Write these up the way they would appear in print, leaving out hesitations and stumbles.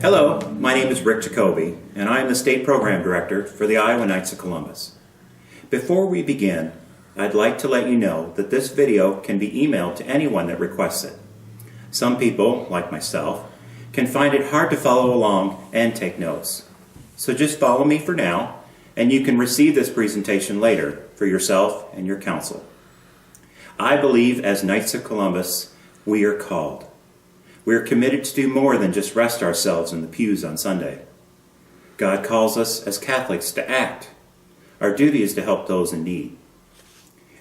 Hello, my name is Rick Jacoby, and I am the State Program Director for the Iowa Knights of Columbus. Before we begin, I'd like to let you know that this video can be emailed to anyone that requests it. Some people, like myself, can find it hard to follow along and take notes. So just follow me for now, and you can receive this presentation later for yourself and your council. I believe as Knights of Columbus, we are called. We are committed to do more than just rest ourselves in the pews on Sunday. God calls us as Catholics to act. Our duty is to help those in need.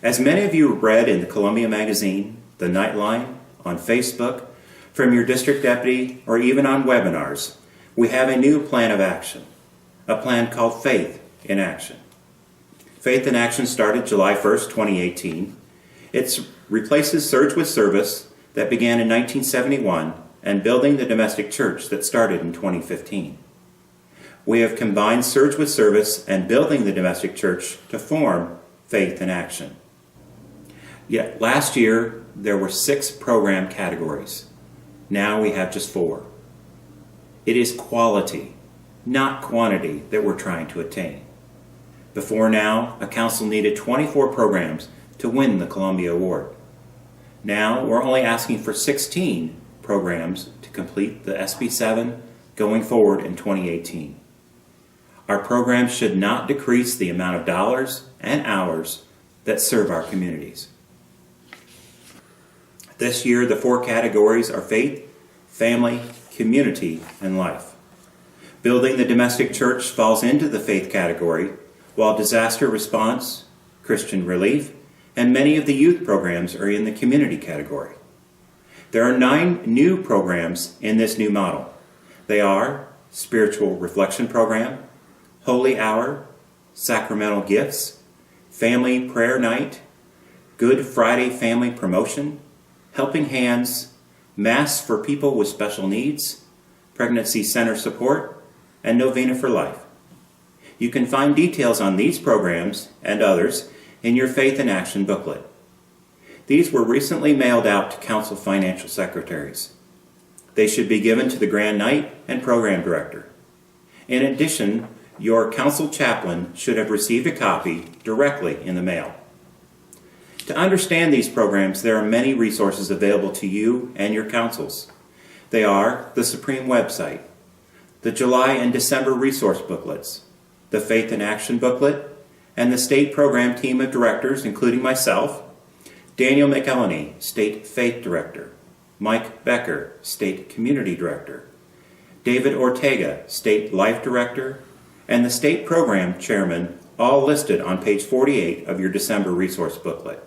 As many of you have read in the Columbia Magazine, the Nightline, on Facebook, from your district deputy, or even on webinars, we have a new plan of action, a plan called Faith in Action. Faith in Action started July 1st, 2018. It replaces Surge with Service that began in 1971 and Building the Domestic Church that started in 2015. We have combined Surge with Service and Building the Domestic Church to form Faith in Action. Yet last year there were 6 program categories. Now we have just 4. It is quality, not quantity, that we're trying to attain. Before now, a council needed 24 programs to win the Columbia Award. Now we're only asking for 16 programs to complete the SB7 going forward in 2018. Our programs should not decrease the amount of dollars and hours that serve our communities. This year, the 4 categories are faith, family, community, and life. Building the Domestic Church falls into the faith category, while disaster response, Christian relief, and many of the youth programs are in the community category. There are 9 new programs in this new model. They are Spiritual Reflection Program, Holy Hour, Sacramental Gifts, Family Prayer Night, Good Friday Family Promotion, Helping Hands, Mass for People with Special Needs, Pregnancy Center Support, and Novena for Life. You can find details on these programs and others in your Faith in Action booklet. These were recently mailed out to council financial secretaries. They should be given to the Grand Knight and Program Director. In addition, your council chaplain should have received a copy directly in the mail. To understand these programs, there are many resources available to you and your councils. They are the Supreme website, the July and December resource booklets, the Faith in Action booklet, and the state program team of directors, including myself, Daniel McElhenney, State Faith Director, Mike Becker, State Community Director, David Ortega, State Life Director, and the State Program Chairman, all listed on page 48 of your December resource booklet.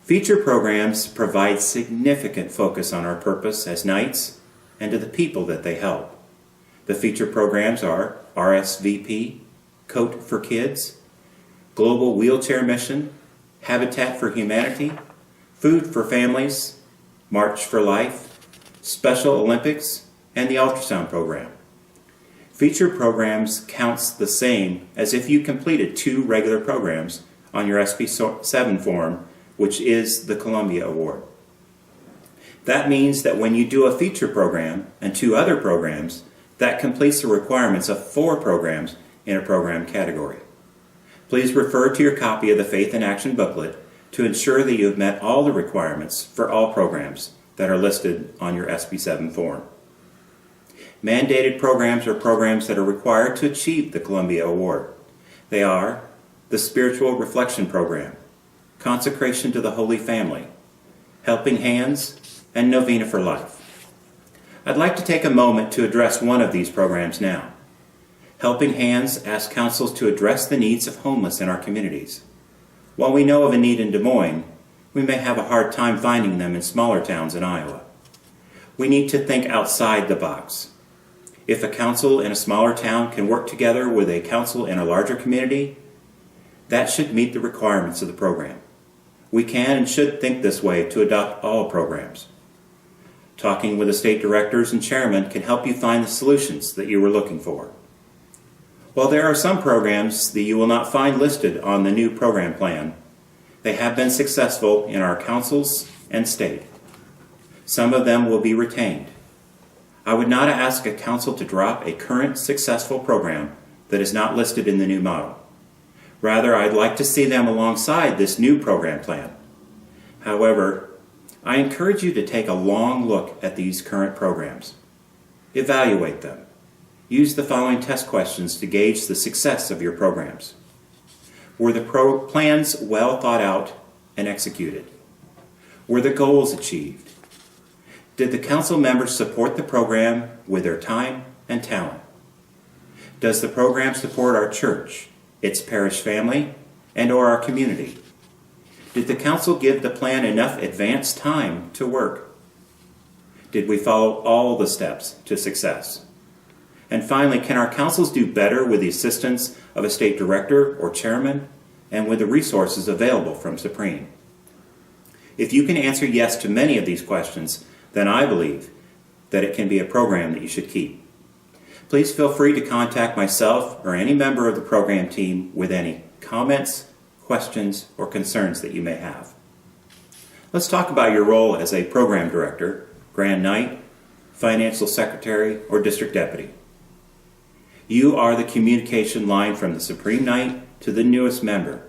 Feature programs provide significant focus on our purpose as Knights and to the people that they help. The feature programs are RSVP, Coat for Kids, Global Wheelchair Mission, Habitat for Humanity, Food for Families, March for Life, Special Olympics, and the Ultrasound Program. Feature programs counts the same as if you completed 2 regular programs on your SB7 form, which is the Columbia Award. That means that when you do a feature program and 2 other programs, that completes the requirements of 4 programs in a program category. Please refer to your copy of the Faith in Action booklet to ensure that you have met all the requirements for all programs that are listed on your SB7 form. Mandated programs are programs that are required to achieve the Columbia Award. They are the Spiritual Reflection Program, Consecration to the Holy Family, Helping Hands, and Novena for Life. I'd like to take a moment to address one of these programs now. Helping Hands asks councils to address the needs of homeless in our communities. While we know of a need in Des Moines, we may have a hard time finding them in smaller towns in Iowa. We need to think outside the box. If a council in a smaller town can work together with a council in a larger community, that should meet the requirements of the program. We can and should think this way to adopt all programs. Talking with the state directors and chairmen can help you find the solutions that you were looking for. While there are some programs that you will not find listed on the new program plan, they have been successful in our councils and state. Some of them will be retained. I would not ask a council to drop a current successful program that is not listed in the new model. Rather, I'd like to see them alongside this new program plan. However, I encourage you to take a long look at these current programs. Evaluate them. Use the following test questions to gauge the success of your programs. Were the plans well thought out and executed? Were the goals achieved? Did the council members support the program with their time and talent? Does the program support our church, its parish family, and/or our community? Did the council give the plan enough advance time to work? Did we follow all the steps to success? And finally, can our councils do better with the assistance of a state director or chairman and with the resources available from Supreme? If you can answer yes to many of these questions, then I believe that it can be a program that you should keep. Please feel free to contact myself or any member of the program team with any comments, questions, or concerns that you may have. Let's talk about your role as a program director, Grand Knight, financial secretary, or district deputy. You are the communication line from the Supreme Knight to the newest member.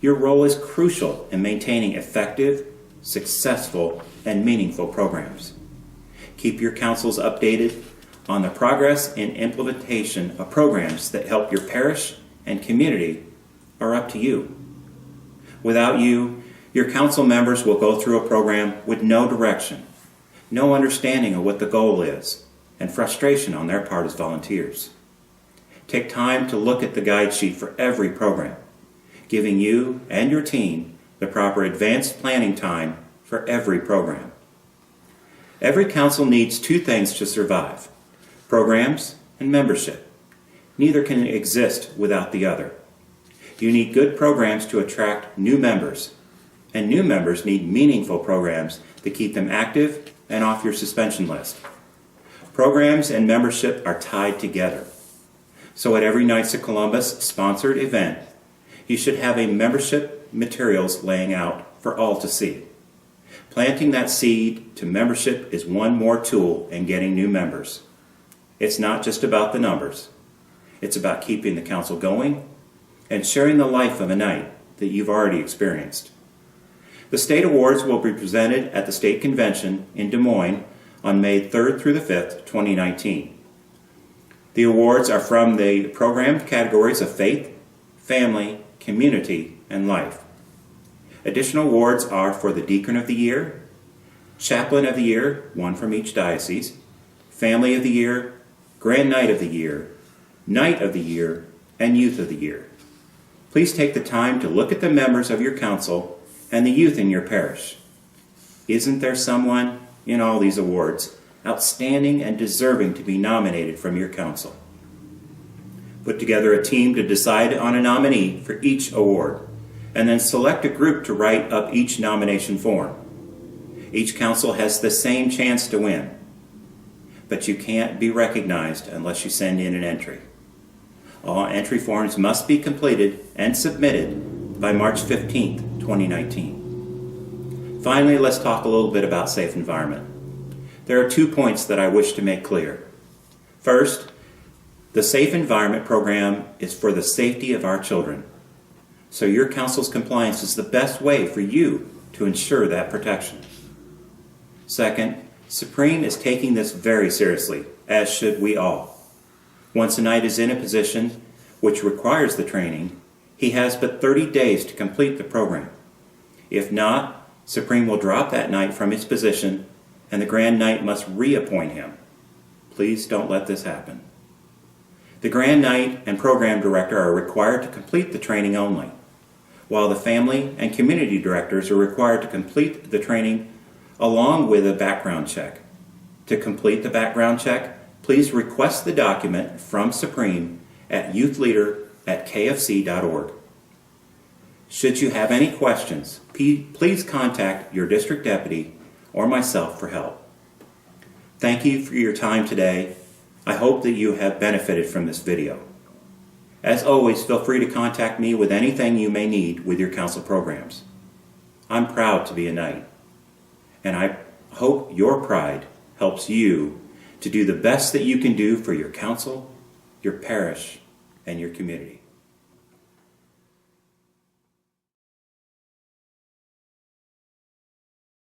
Your role is crucial in maintaining effective, successful, and meaningful programs. Keep your councils updated on the progress and implementation of programs that help your parish and community are up to you. Without you, your council members will go through a program with no direction, no understanding of what the goal is, and frustration on their part as volunteers. Take time to look at the guide sheet for every program, giving you and your team the proper advanced planning time for every program. Every council needs two things to survive: programs and membership. Neither can exist without the other. You need good programs to attract new members, and new members need meaningful programs to keep them active and off your suspension list. Programs and membership are tied together. So at every Knights of Columbus sponsored event, you should have a membership materials laying out for all to see. Planting that seed to membership is one more tool in getting new members. It's not just about the numbers. It's about keeping the council going and sharing the life of a Knight that you've already experienced. The state awards will be presented at the state convention in Des Moines on May 3rd through the 5th, 2019. The awards are from the programmed categories of faith, family, community, and life. Additional awards are for the Deacon of the Year, Chaplain of the Year, one from each diocese, Family of the Year, Grand Knight of the Year, Knight of the Year, and Youth of the Year. Please take the time to look at the members of your council and the youth in your parish. Isn't there someone in all these awards outstanding and deserving to be nominated from your council? Put together a team to decide on a nominee for each award, and then select a group to write up each nomination form. Each council has the same chance to win, but you can't be recognized unless you send in an entry. All entry forms must be completed and submitted by March 15th, 2019. Finally, let's talk a little bit about safe environment. There are 2 points that I wish to make clear. First, the Safe Environment Program is for the safety of our children. So your council's compliance is the best way for you to ensure that protection. Second, Supreme is taking this very seriously, as should we all. Once a Knight is in a position which requires the training, he has but 30 days to complete the program. If not, Supreme will drop that Knight from his position and the Grand Knight must reappoint him. Please don't let this happen. The Grand Knight and Program Director are required to complete the training only, while the Family and Community Directors are required to complete the training along with a background check. To complete the background check, please request the document from Supreme at youthleader@kfc.org. Should you have any questions, please contact your district deputy or myself for help. Thank you for your time today. I hope that you have benefited from this video. As always, feel free to contact me with anything you may need with your council programs. I'm proud to be a Knight, and I hope your pride helps you to do the best that you can do for your council, your parish, and your community.